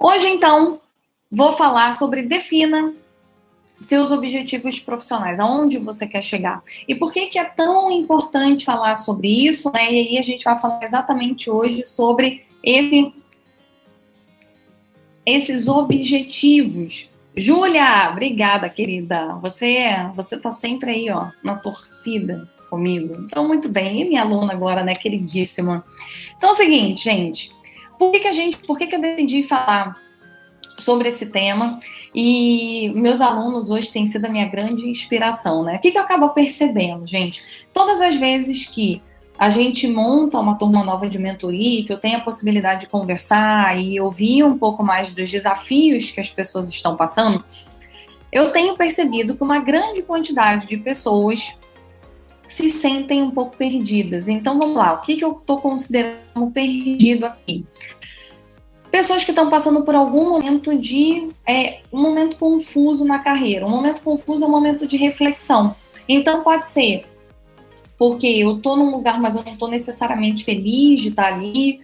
Hoje, então, vou falar sobre defina seus objetivos profissionais, aonde você quer chegar. E por que que é tão importante falar sobre isso, né? E aí a gente vai falar exatamente hoje sobre esses objetivos. Júlia, obrigada, querida. Você tá sempre aí, ó, na torcida comigo. Então, muito bem. E minha aluna agora, né, queridíssima. Então é o seguinte, gente. Por que que eu decidi falar sobre esse tema? E meus alunos hoje têm sido a minha grande inspiração, né? O que eu acabo percebendo, gente? Todas as vezes que a gente monta uma turma nova de mentoria, que eu tenho a possibilidade de conversar e ouvir um pouco mais dos desafios que as pessoas estão passando, eu tenho percebido que uma grande quantidade de pessoas se sentem um pouco perdidas. Então, vamos lá, o que eu estou considerando como perdido aqui? Pessoas que estão passando por algum momento um momento confuso na carreira. Um momento confuso é um momento de reflexão. Então, pode ser porque eu estou num lugar, mas eu não estou necessariamente feliz de estar ali,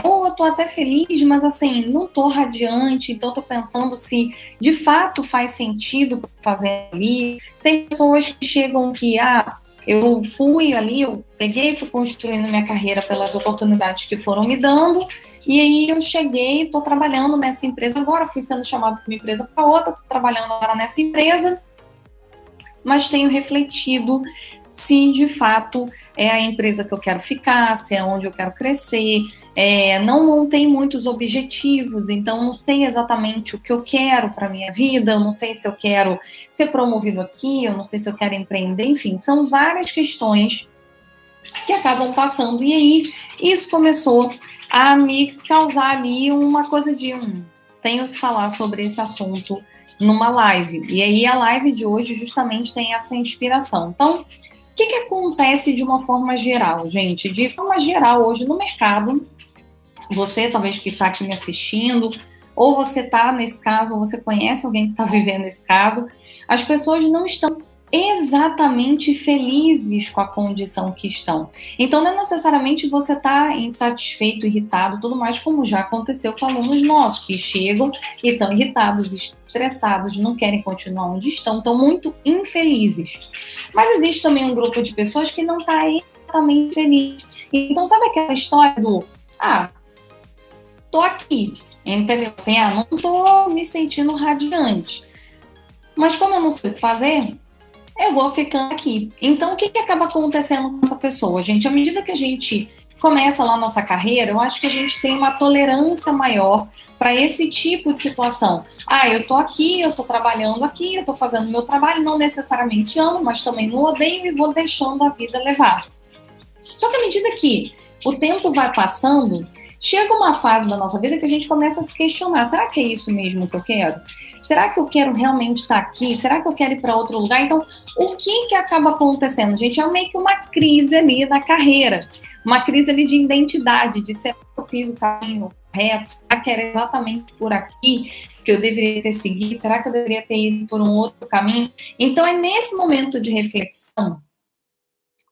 ou eu estou até feliz, mas assim, não estou radiante, então estou pensando se de fato faz sentido o que eu estou fazendo ali. Tem pessoas que chegam que, eu fui ali, eu peguei, fui construindo minha carreira pelas oportunidades que foram me dando, e aí eu cheguei, estou trabalhando nessa empresa agora, fui sendo chamada de uma empresa para outra, estou trabalhando agora nessa empresa, mas tenho refletido se de fato é a empresa que eu quero ficar, se é onde eu quero crescer. Não montei muitos objetivos, então não sei exatamente o que eu quero para minha vida, eu não sei se eu quero ser promovido aqui, eu não sei se eu quero empreender, enfim, são várias questões que acabam passando. E aí isso começou a me causar ali uma coisa de tenho que falar sobre esse assunto numa live. E aí a live de hoje justamente tem essa inspiração. Então, o que acontece de uma forma geral, gente? De forma geral, hoje no mercado, você talvez que está aqui me assistindo, ou você está nesse caso, ou você conhece alguém que está vivendo esse caso, as pessoas não estão exatamente felizes com a condição que estão. Então, não é necessariamente você estar insatisfeito, irritado, tudo mais, como já aconteceu com alunos nossos, que chegam e estão irritados, estressados, não querem continuar onde estão muito infelizes. Mas existe também um grupo de pessoas que não está exatamente feliz. Então, sabe aquela história do, tô aqui, entendeu? Assim, não tô me sentindo radiante. Mas como eu não sei o que fazer, eu vou ficando aqui. Então, o que acaba acontecendo com essa pessoa, gente? À medida que a gente começa lá a nossa carreira, eu acho que a gente tem uma tolerância maior para esse tipo de situação. Eu tô aqui, eu tô trabalhando aqui, eu tô fazendo meu trabalho, não necessariamente amo, mas também não odeio e vou deixando a vida levar. Só que à medida que o tempo vai passando, chega uma fase da nossa vida que a gente começa a se questionar, será que é isso mesmo que eu quero? Será que eu quero realmente estar aqui? Será que eu quero ir para outro lugar? Então, o que acaba acontecendo, gente? É meio que uma crise ali na carreira, uma crise ali de identidade, de será que eu fiz o caminho correto? Será que era exatamente por aqui que eu deveria ter seguido? Será que eu deveria ter ido por um outro caminho? Então, é nesse momento de reflexão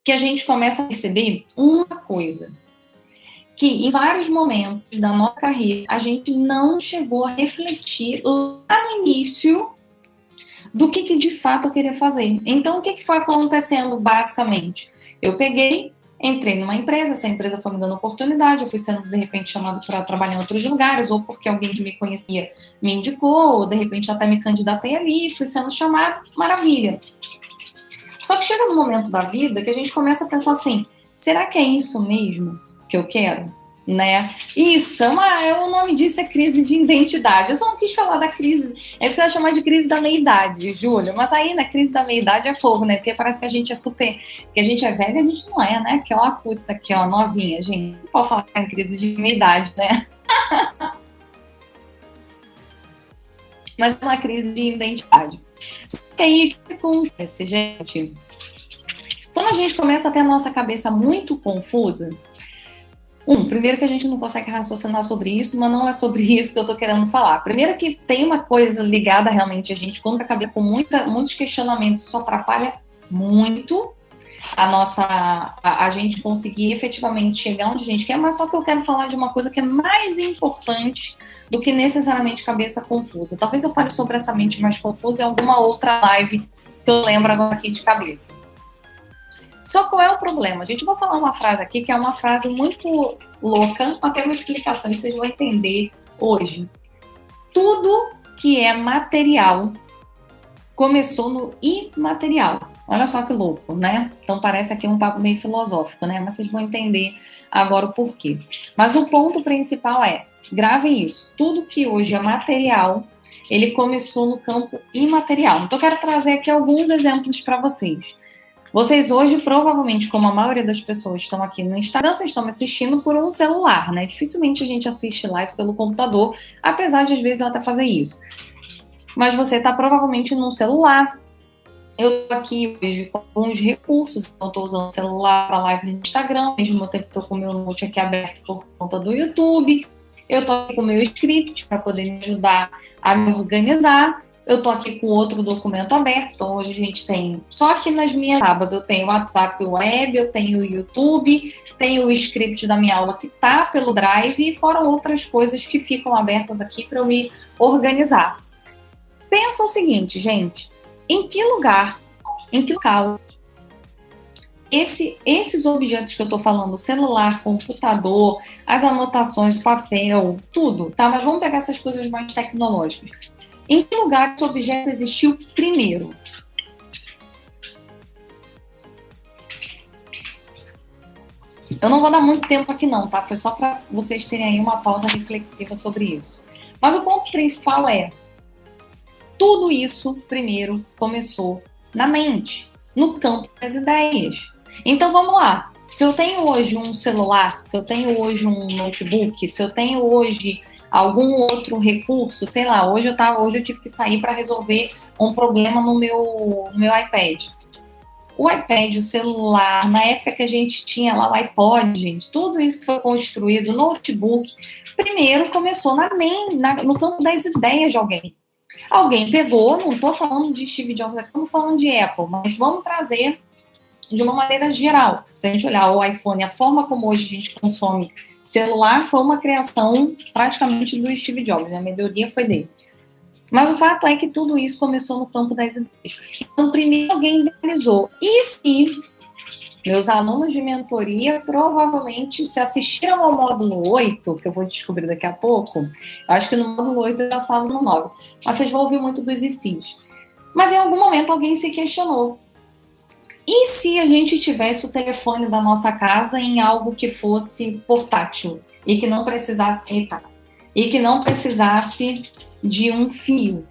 que a gente começa a perceber uma coisa, que em vários momentos da nossa carreira a gente não chegou a refletir lá no início do que de fato eu queria fazer. Então, o que foi acontecendo basicamente? Eu peguei, entrei numa empresa, essa empresa foi me dando oportunidade, eu fui sendo de repente chamado para trabalhar em outros lugares, ou porque alguém que me conhecia me indicou, ou de repente até me candidatei ali, fui sendo chamado, maravilha. Só que chega num momento da vida que a gente começa a pensar assim, será que é isso mesmo que eu quero? Né? Isso, o nome disso é crise de identidade. Eu só não quis falar da crise, é porque eu ia chamar de crise da meia-idade, Júlia. Mas aí, na crise da meia-idade é fogo, né? Porque parece que a gente é super, que a gente é velha, a gente não é, né? Que ó, putz, aqui, ó, novinha, gente. Não pode falar em crise de meia-idade, né? Mas é uma crise de identidade. Só que aí, o que acontece, gente? Quando a gente começa a ter a nossa cabeça muito confusa, primeiro que a gente não consegue raciocinar sobre isso, mas não é sobre isso que eu tô querendo falar. Primeiro que tem uma coisa ligada realmente a gente, quando a cabeça com muitos questionamentos, isso atrapalha muito. a gente conseguir efetivamente chegar onde a gente quer, mas só que eu quero falar de uma coisa que é mais importante do que necessariamente cabeça confusa. Talvez eu fale sobre essa mente mais confusa em alguma outra live que eu lembro agora aqui de cabeça. Só qual é o problema? A gente vai falar uma frase aqui que é uma frase muito louca, até uma explicação, e vocês vão entender hoje. Tudo que é material começou no imaterial. Olha só que louco, né? Então parece aqui um papo meio filosófico, né? Mas vocês vão entender agora o porquê. Mas o ponto principal é, gravem isso, tudo que hoje é material, ele começou no campo imaterial. Então eu quero trazer aqui alguns exemplos para vocês. Vocês hoje, provavelmente, como a maioria das pessoas estão aqui no Instagram, vocês estão me assistindo por um celular, né? Dificilmente a gente assiste live pelo computador, apesar de às vezes eu até fazer isso. Mas você está provavelmente num celular. Eu estou aqui hoje com alguns recursos, então estou usando o celular para live no Instagram, ao mesmo tempo estou com o meu note aqui aberto por conta do YouTube. Eu estou aqui com o meu script para poder me ajudar a me organizar. Eu estou aqui com outro documento aberto, então hoje a gente tem, só aqui nas minhas abas, eu tenho o WhatsApp Web, eu tenho o YouTube, tenho o script da minha aula que está pelo Drive, e fora outras coisas que ficam abertas aqui para eu me organizar. Pensa o seguinte, gente, em que lugar, em que local, esses objetos que eu estou falando, celular, computador, as anotações, o papel, tudo, tá? Mas vamos pegar essas coisas mais tecnológicas. Em que lugar esse objeto existiu primeiro? Eu não vou dar muito tempo aqui não, tá? Foi só para vocês terem aí uma pausa reflexiva sobre isso. Mas o ponto principal é, tudo isso primeiro começou na mente, no campo das ideias. Então vamos lá. Se eu tenho hoje um celular, se eu tenho hoje um notebook, se eu tenho hoje algum outro recurso, sei lá, hoje eu tive que sair para resolver um problema no meu iPad. O iPad, o celular, na época que a gente tinha lá o iPod, gente, tudo isso que foi construído, o notebook, primeiro começou no campo das ideias de alguém. Alguém pegou, não estou falando de Steve Jobs aqui, estamos falando de Apple, mas vamos trazer de uma maneira geral. Se a gente olhar o iPhone, a forma como hoje a gente consome celular foi uma criação praticamente do Steve Jobs, né? A melhoria foi dele. Mas o fato é que tudo isso começou no campo das ideias. Então, primeiro alguém idealizou. E se meus alunos de mentoria provavelmente, se assistiram ao módulo 8, que eu vou descobrir daqui a pouco, eu acho que no módulo 8 eu já falo no 9, mas vocês vão ouvir muito dos ICs. Mas em algum momento alguém se questionou. E se a gente tivesse o telefone da nossa casa em algo que fosse portátil e que não precisasse e que não precisasse de um fio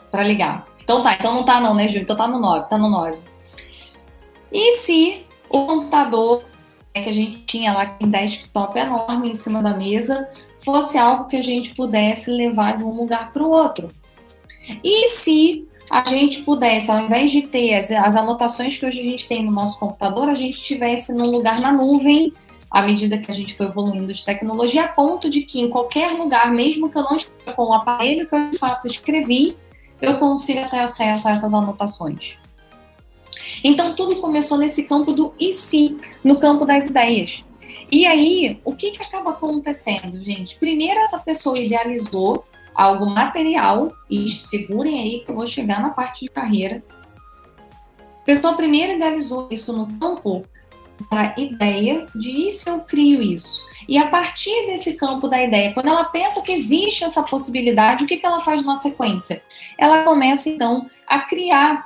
para ligar? Então não tá não, né, Ju? Então tá no 9. E se o computador que a gente tinha lá em desktop enorme em cima da mesa fosse algo que a gente pudesse levar de um lugar para o outro? E se a gente pudesse, ao invés de ter as anotações que hoje a gente tem no nosso computador, a gente tivesse num lugar na nuvem, à medida que a gente foi evoluindo de tecnologia, a ponto de que em qualquer lugar, mesmo que eu não esteja com o aparelho que eu de fato escrevi, eu consiga ter acesso a essas anotações. Então tudo começou nesse campo do e se, no campo das ideias. E aí, o que acaba acontecendo, gente? Primeiro essa pessoa idealizou algo material, e segurem aí que eu vou chegar na parte de carreira. A pessoa primeiro idealizou isso no campo da ideia de e se eu crio isso? E a partir desse campo da ideia, quando ela pensa que existe essa possibilidade, o que ela faz na sequência? Ela começa, então, a criar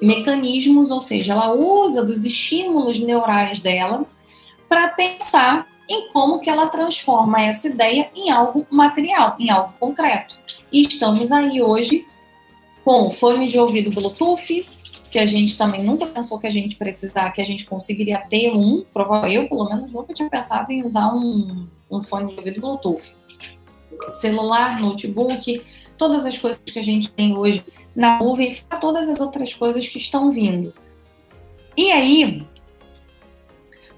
mecanismos, ou seja, ela usa dos estímulos neurais dela para pensar em como que ela transforma essa ideia em algo material, em algo concreto. E estamos aí hoje com fone de ouvido Bluetooth, que a gente também nunca pensou que a gente precisar, que a gente conseguiria ter um, eu pelo menos nunca tinha pensado em usar um fone de ouvido Bluetooth. Celular, notebook, todas as coisas que a gente tem hoje na nuvem, todas as outras coisas que estão vindo. E aí,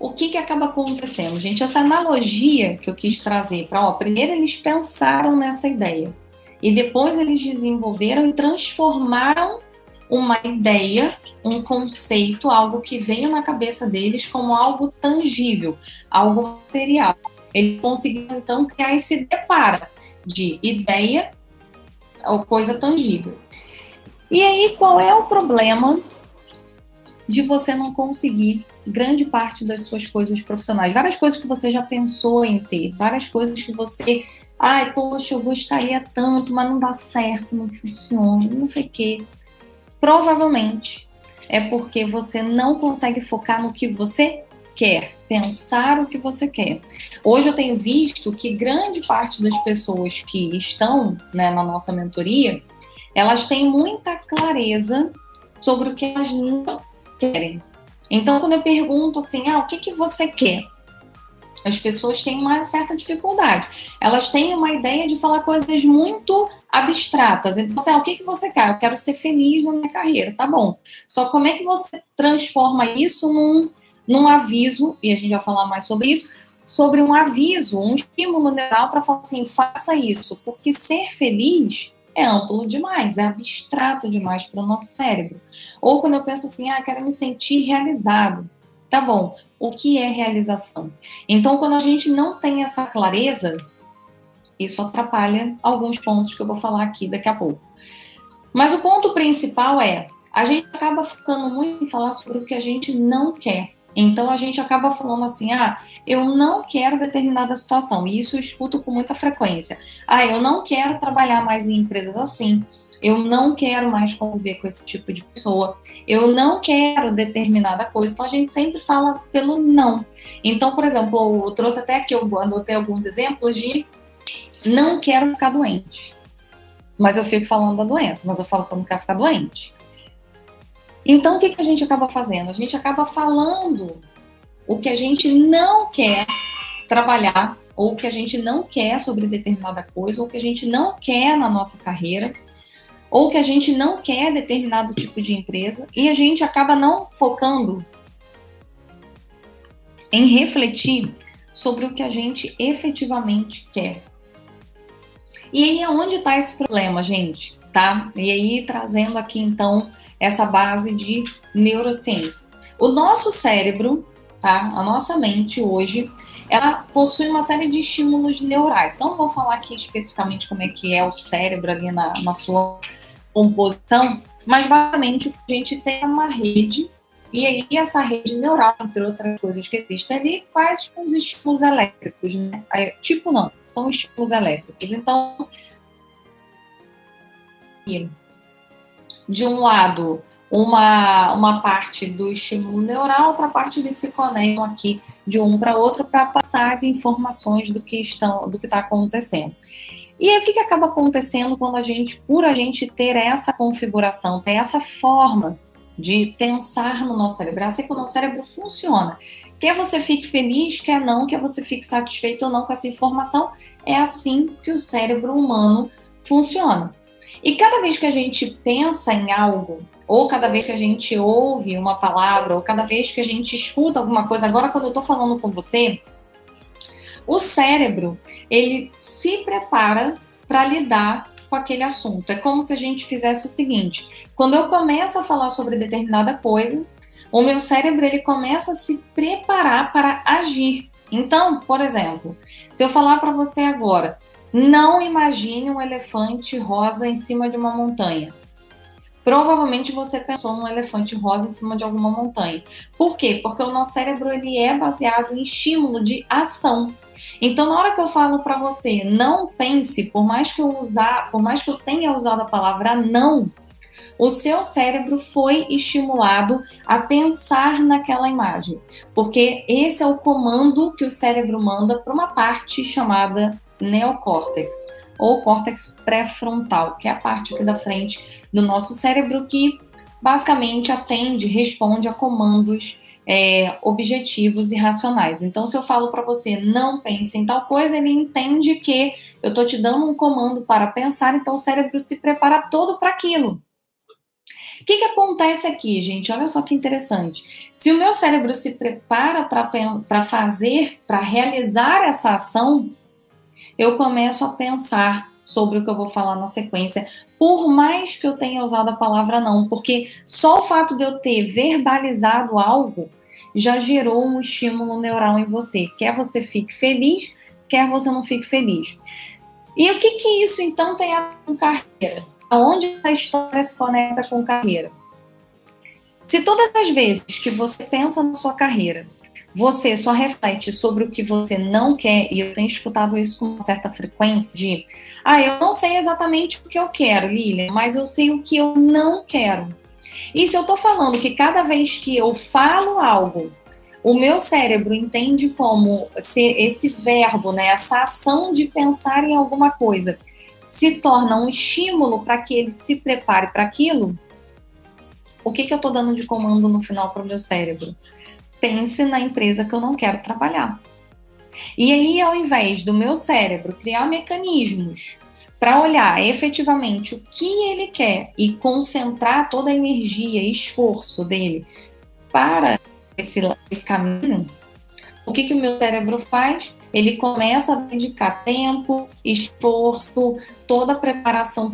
o que acaba acontecendo, gente? Essa analogia que eu quis trazer para, primeiro eles pensaram nessa ideia e depois eles desenvolveram e transformaram uma ideia, um conceito, algo que venha na cabeça deles como algo tangível, algo material. Ele conseguiu, então, criar e se depara de ideia ou coisa tangível. E aí, qual é o problema de você não conseguir grande parte das suas coisas profissionais? Várias coisas que você já pensou em ter, várias coisas que você... Ai, poxa, eu gostaria tanto, mas não dá certo, não funciona, não sei o quê. Provavelmente é porque você não consegue focar no que você quer, pensar o que você quer. Hoje eu tenho visto que grande parte das pessoas que estão, né, na nossa mentoria, elas têm muita clareza sobre o que elas não querem. Então, quando eu pergunto assim, o que você quer? As pessoas têm uma certa dificuldade. Elas têm uma ideia de falar coisas muito abstratas. Então, assim, o que você quer? Eu quero ser feliz na minha carreira. Tá bom. Só como é que você transforma isso num aviso, e a gente vai falar mais sobre isso, sobre um aviso, um estímulo neural para falar assim, faça isso. Porque ser feliz é amplo demais, é abstrato demais para o nosso cérebro. Ou quando eu penso assim, quero me sentir realizado. Tá bom, o que é realização? Então, quando a gente não tem essa clareza, isso atrapalha alguns pontos que eu vou falar aqui daqui a pouco. Mas o ponto principal é, a gente acaba ficando muito em falar sobre o que a gente não quer. Então, a gente acaba falando assim, eu não quero determinada situação. E isso eu escuto com muita frequência. Eu não quero trabalhar mais em empresas assim. Eu não quero mais conviver com esse tipo de pessoa. Eu não quero determinada coisa. Então, a gente sempre fala pelo não. Então, por exemplo, eu trouxe até aqui, eu anotei alguns exemplos de não quero ficar doente. Mas eu fico falando da doença, mas eu falo que eu não quero ficar doente. Então, o que a gente acaba fazendo? A gente acaba falando o que a gente não quer trabalhar, ou o que a gente não quer sobre determinada coisa, ou o que a gente não quer na nossa carreira, ou que a gente não quer determinado tipo de empresa, e a gente acaba não focando em refletir sobre o que a gente efetivamente quer. E aí é onde está esse problema, gente, tá? E aí trazendo aqui, então, essa base de neurociência. O nosso cérebro, tá? A nossa mente hoje, ela possui uma série de estímulos neurais. Então, não vou falar aqui especificamente como é que é o cérebro ali na sua composição, mas basicamente a gente tem uma rede, e aí essa rede neural, entre outras coisas que existem ali, faz uns estímulos elétricos, né? Tipo não, são estímulos elétricos. Então, de um lado, uma parte do estímulo neural, outra parte eles se conectam aqui de um para outro para passar as informações do que está acontecendo. E aí, o que acaba acontecendo quando por a gente ter essa configuração, ter essa forma de pensar no nosso cérebro, é assim que o nosso cérebro funciona. Quer você fique feliz, quer não, quer você fique satisfeito ou não com essa informação, é assim que o cérebro humano funciona. E cada vez que a gente pensa em algo, ou cada vez que a gente ouve uma palavra, ou cada vez que a gente escuta alguma coisa, agora quando eu estou falando com você, o cérebro, ele se prepara para lidar com aquele assunto. É como se a gente fizesse o seguinte, quando eu começo a falar sobre determinada coisa, o meu cérebro ele começa a se preparar para agir. Então, por exemplo, se eu falar para você agora, não imagine um elefante rosa em cima de uma montanha. Provavelmente você pensou num elefante rosa em cima de alguma montanha. Por quê? Porque o nosso cérebro ele é baseado em estímulo de ação. Então, na hora que eu falo para você, não pense, por mais que eu tenha usado a palavra não, o seu cérebro foi estimulado a pensar naquela imagem, porque esse é o comando que o cérebro manda para uma parte chamada neocórtex, ou córtex pré-frontal, que é a parte aqui da frente do nosso cérebro que basicamente responde a comandos objetivos e racionais. Então, se eu falo para você, não pense em tal coisa, ele entende que eu estou te dando um comando para pensar, então o cérebro se prepara todo para aquilo. O que acontece aqui, gente? Olha só que interessante. Se o meu cérebro se prepara para realizar essa ação, eu começo a pensar sobre o que eu vou falar na sequência por mais que eu tenha usado a palavra não, porque só o fato de eu ter verbalizado algo já gerou um estímulo neural em você. Quer você fique feliz, quer você não fique feliz. E o que isso então tem a ver com carreira? Aonde essa história se conecta com carreira? Se todas as vezes que você pensa na sua carreira, você só reflete sobre o que você não quer, e eu tenho escutado isso com uma certa frequência, de eu não sei exatamente o que eu quero, Lilian, mas eu sei o que eu não quero. E se eu tô falando que cada vez que eu falo algo, o meu cérebro entende como esse verbo, né, essa ação de pensar em alguma coisa, se torna um estímulo para que ele se prepare para aquilo, o que eu estou dando de comando no final para o meu cérebro? Pense na empresa que eu não quero trabalhar. E aí, ao invés do meu cérebro criar mecanismos para olhar efetivamente o que ele quer e concentrar toda a energia e esforço dele para esse caminho, o que o meu cérebro faz? Ele começa a dedicar tempo, esforço, toda a preparação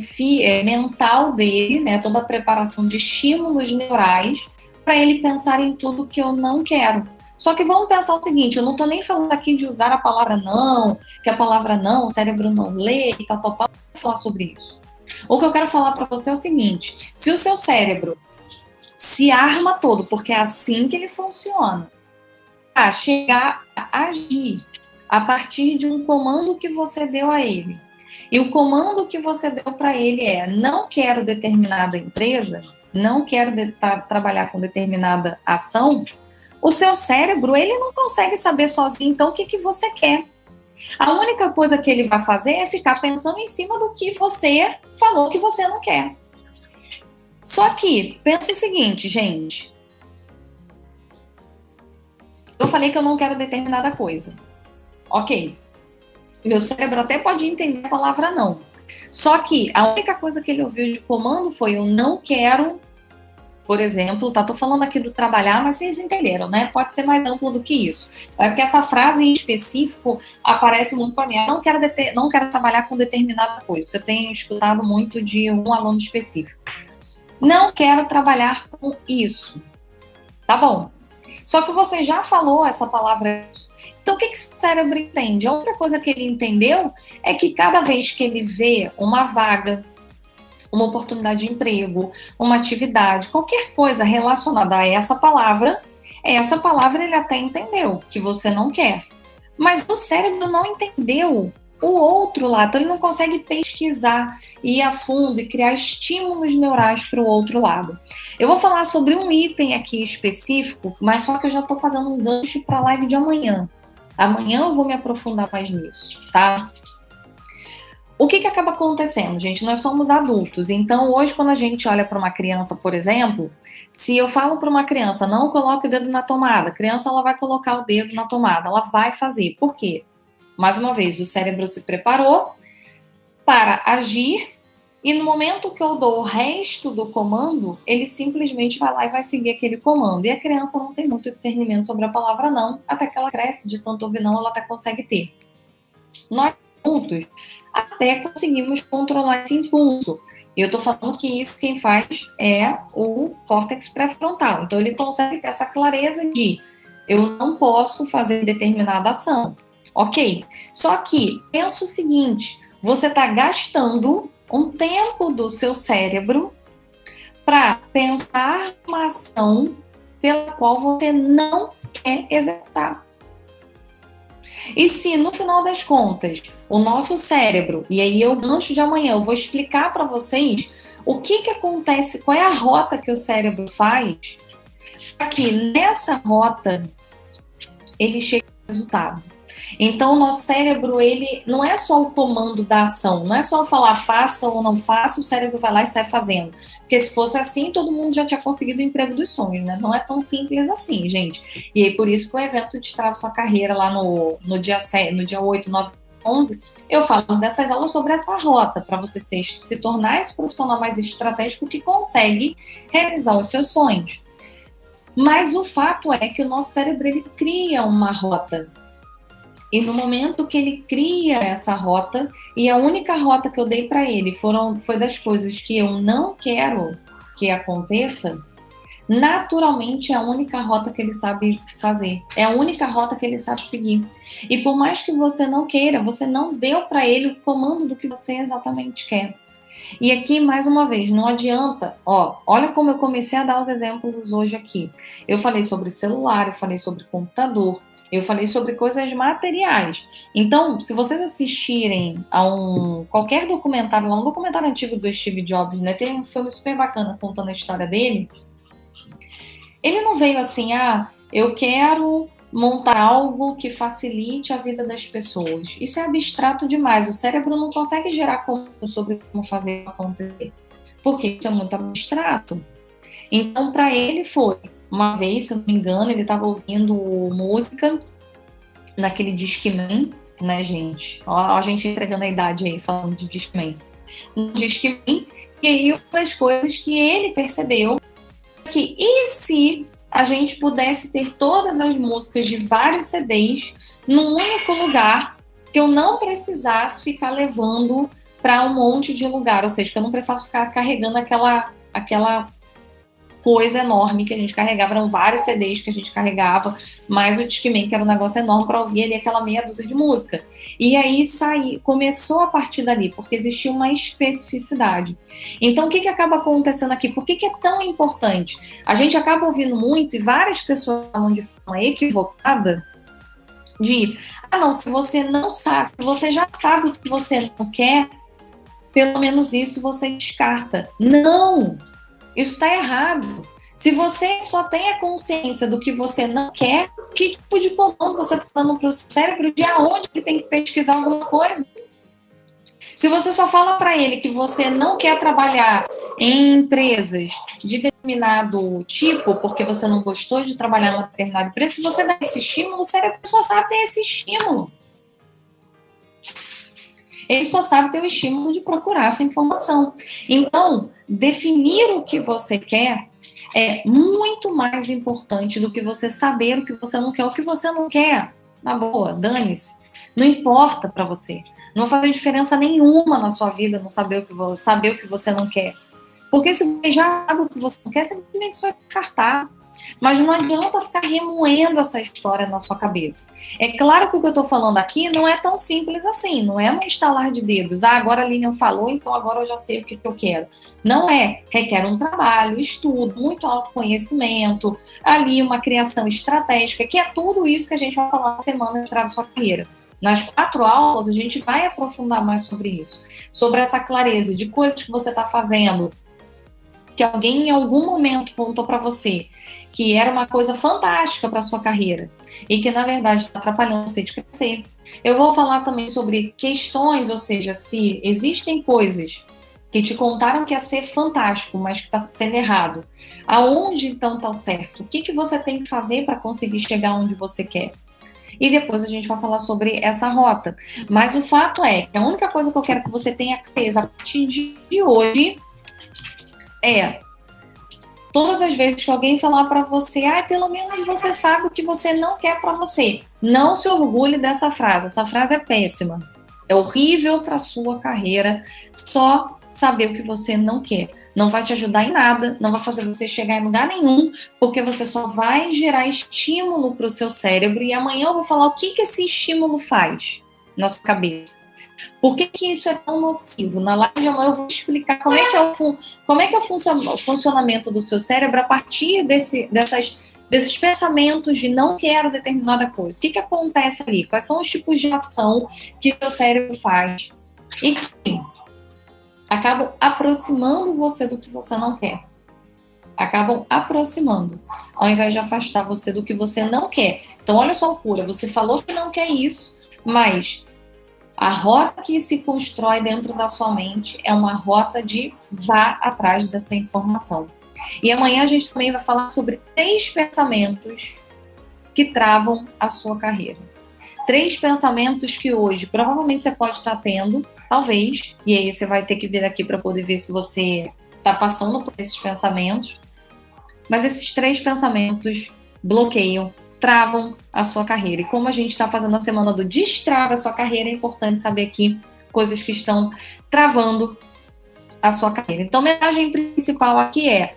mental dele, né, toda a preparação de estímulos neurais para ele pensar em tudo que eu não quero. Só que vamos pensar o seguinte, eu não estou nem falando aqui de usar a palavra não, que a palavra não, o cérebro não lê e tal, não vou falar sobre isso. O que eu quero falar para você é o seguinte, se o seu cérebro se arma todo, porque é assim que ele funciona, a chegar a agir a partir de um comando que você deu a ele. E o comando que você deu para ele é: não quero determinada empresa, não quero trabalhar com determinada ação. O seu cérebro, ele não consegue saber sozinho, então, o que você quer. A única coisa que ele vai fazer é ficar pensando em cima do que você falou que você não quer. Só que, pensa o seguinte, gente. Eu falei que eu não quero determinada coisa. Ok. Meu cérebro até pode entender a palavra não. Só que a única coisa que ele ouviu de comando foi: eu não quero, por exemplo, tô falando aqui do trabalhar, mas vocês entenderam, né? Pode ser mais amplo do que isso. É porque essa frase em específico aparece muito para mim. Eu não quero trabalhar com determinada coisa. Isso eu tenho escutado muito de um aluno específico. Não quero trabalhar com isso. Tá bom. Só que você já falou essa palavra. Então, o que o cérebro entende? A única coisa que ele entendeu é que cada vez que ele vê uma vaga, uma oportunidade de emprego, uma atividade, qualquer coisa relacionada a essa palavra ele até entendeu que você não quer. Mas o cérebro não entendeu o outro lado, então ele não consegue pesquisar, ir a fundo e criar estímulos neurais para o outro lado. Eu vou falar sobre um item aqui específico, mas só que eu já estou fazendo um gancho para a live de amanhã. Amanhã eu vou me aprofundar mais nisso, tá? O que acaba acontecendo, gente? Nós somos adultos, então hoje quando a gente olha para uma criança, por exemplo, se eu falo para uma criança, não coloque o dedo na tomada, a criança ela vai colocar o dedo na tomada, ela vai fazer. Por quê? Mais uma vez, o cérebro se preparou para agir e no momento que eu dou o resto do comando, ele simplesmente vai lá e vai seguir aquele comando. E a criança não tem muito discernimento sobre a palavra não, até que ela cresce, de tanto ouvir não, ela até consegue ter. Nós adultos até conseguimos controlar esse impulso. E eu tô falando que isso quem faz é o córtex pré-frontal. Então ele consegue ter essa clareza de eu não posso fazer determinada ação. Ok? Só que pensa o seguinte, você está gastando um tempo do seu cérebro para pensar uma ação pela qual você não quer executar. E se, no final das contas, o nosso cérebro, e aí eu gancho de amanhã, eu vou explicar para vocês o que acontece, qual é a rota que o cérebro faz, para que nessa rota ele chegue ao resultado. Então, o nosso cérebro, ele não é só o comando da ação, não é só falar faça ou não faça, o cérebro vai lá e sai fazendo. Porque se fosse assim, todo mundo já tinha conseguido o emprego dos sonhos, né? Não é tão simples assim, gente. E aí, por isso que o evento Destrava Sua Carreira lá no dia 7, no dia 8, 9, 11, eu falo dessas aulas sobre essa rota, para você se tornar esse profissional mais estratégico que consegue realizar os seus sonhos. Mas o fato é que o nosso cérebro, ele cria uma rota. E no momento que ele cria essa rota, e a única rota que eu dei para ele foi das coisas que eu não quero que aconteça, naturalmente é a única rota que ele sabe fazer, é a única rota que ele sabe seguir. E por mais que você não queira, você não deu para ele o comando do que você exatamente quer. E aqui, mais uma vez, não adianta, olha como eu comecei a dar os exemplos hoje aqui. Eu falei sobre celular, eu falei sobre computador, eu falei sobre coisas materiais. Então, se vocês assistirem a qualquer documentário, lá um documentário antigo do Steve Jobs, né, tem um filme super bacana contando a história dele. Ele não veio assim, eu quero montar algo que facilite a vida das pessoas. Isso é abstrato demais. O cérebro não consegue gerar conteúdo sobre como fazer acontecer, porque isso é muito abstrato. Então, para ele foi, uma vez, se eu não me engano, ele estava ouvindo música naquele Discman, né, gente? Ó, a gente entregando a idade aí, falando de Discman. No Discman, e aí uma das coisas que ele percebeu que, e se a gente pudesse ter todas as músicas de vários CDs num único lugar, que eu não precisasse ficar levando para um monte de lugar, ou seja, que eu não precisasse ficar carregando aquela coisa enorme que a gente carregava, eram vários CDs que a gente carregava, mais o Discman, que era um negócio enorme para ouvir ali aquela meia dúzia de música. E aí começou a partir dali, porque existia uma especificidade. Então, o que acaba acontecendo aqui? Por que é tão importante? A gente acaba ouvindo muito, e várias pessoas falam de forma equivocada, não, se você não sabe, se você já sabe o que você não quer, pelo menos isso você descarta. Não! Isso está errado. Se você só tem a consciência do que você não quer, que tipo de comando você está dando para o cérebro de aonde ele tem que pesquisar alguma coisa? Se você só fala para ele que você não quer trabalhar em empresas de determinado tipo, porque você não gostou de trabalhar em uma determinada empresa, se você dá esse estímulo, o cérebro só sabe ter esse estímulo. Ele só sabe ter o estímulo de procurar essa informação. Então, definir o que você quer é muito mais importante do que você saber o que você não quer. O que você não quer, na boa, dane-se. Não importa para você. Não vai fazer diferença nenhuma na sua vida não saber o que você não quer. Porque se você já sabe o que você não quer, você simplesmente só descartar. Mas não adianta ficar remoendo essa história na sua cabeça. É claro que o que eu estou falando aqui não é tão simples assim, não é um estalar de dedos. Agora a Lilian falou, então agora eu já sei o que eu quero. Não é. Requer um trabalho, estudo, muito autoconhecimento, ali uma criação estratégica, que é tudo isso que a gente vai falar na semana de Estrada Sua Carreira. Nas 4 aulas, a gente vai aprofundar mais sobre isso. Sobre essa clareza de coisas que você está fazendo, que alguém em algum momento contou para você que era uma coisa fantástica para sua carreira e que, na verdade, está atrapalhando você de crescer. Eu vou falar também sobre questões, ou seja, se existem coisas que te contaram que ia ser fantástico, mas que está sendo errado. Aonde, então, está o certo? O que você tem que fazer para conseguir chegar onde você quer? E depois a gente vai falar sobre essa rota. Mas o fato é que a única coisa que eu quero que você tenha clareza a partir de hoje é todas as vezes que alguém falar para você, pelo menos você sabe o que você não quer para você. Não se orgulhe dessa frase. Essa frase é péssima. É horrível para sua carreira só saber o que você não quer. Não vai te ajudar em nada, não vai fazer você chegar em lugar nenhum, porque você só vai gerar estímulo para o seu cérebro. E amanhã eu vou falar o que esse estímulo faz na sua cabeça. Por que isso é tão nocivo? Na live de amanhã eu vou explicar como é que é o funcionamento do seu cérebro a partir desses pensamentos de não quero determinada coisa. O que acontece ali? Quais são os tipos de ação que o seu cérebro faz? E que acabam aproximando você do que você não quer. Acabam aproximando, ao invés de afastar você do que você não quer. Então, olha só a loucura. Você falou que não quer isso, mas a rota que se constrói dentro da sua mente é uma rota de vá atrás dessa informação. E amanhã a gente também vai falar sobre 3 pensamentos que travam a sua carreira. 3 pensamentos que hoje provavelmente você pode estar tendo, talvez, e aí você vai ter que vir aqui para poder ver se você está passando por esses pensamentos. Mas esses 3 pensamentos bloqueiam, travam a sua carreira. E como a gente está fazendo a semana do Destrava a Sua Carreira, é importante saber aqui coisas que estão travando a sua carreira. Então, a mensagem principal aqui é: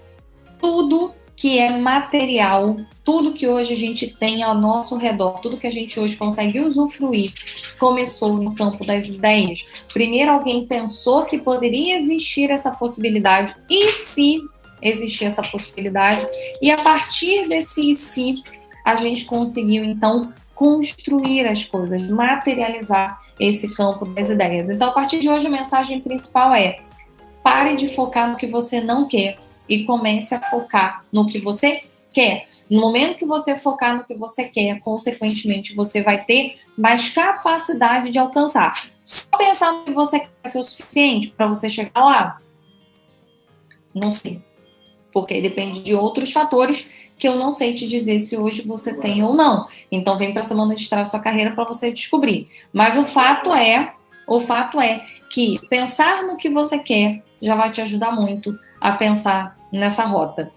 tudo que é material, tudo que hoje a gente tem ao nosso redor, tudo que a gente hoje consegue usufruir, começou no campo das ideias. Primeiro alguém pensou que poderia existir essa possibilidade, e se existir essa possibilidade, e a partir desse e se, a gente conseguiu, então, construir as coisas, materializar esse campo das ideias. Então, a partir de hoje, a mensagem principal é: pare de focar no que você não quer e comece a focar no que você quer. No momento que você focar no que você quer, consequentemente, você vai ter mais capacidade de alcançar. Só pensar no que você quer ser o suficiente para você chegar lá? Não sei. Porque depende de outros fatores que eu não sei te dizer se hoje você tem ou não. Então, vem para a semana de Destrava Sua Carreira para você descobrir. Mas o fato é que pensar no que você quer já vai te ajudar muito a pensar nessa rota.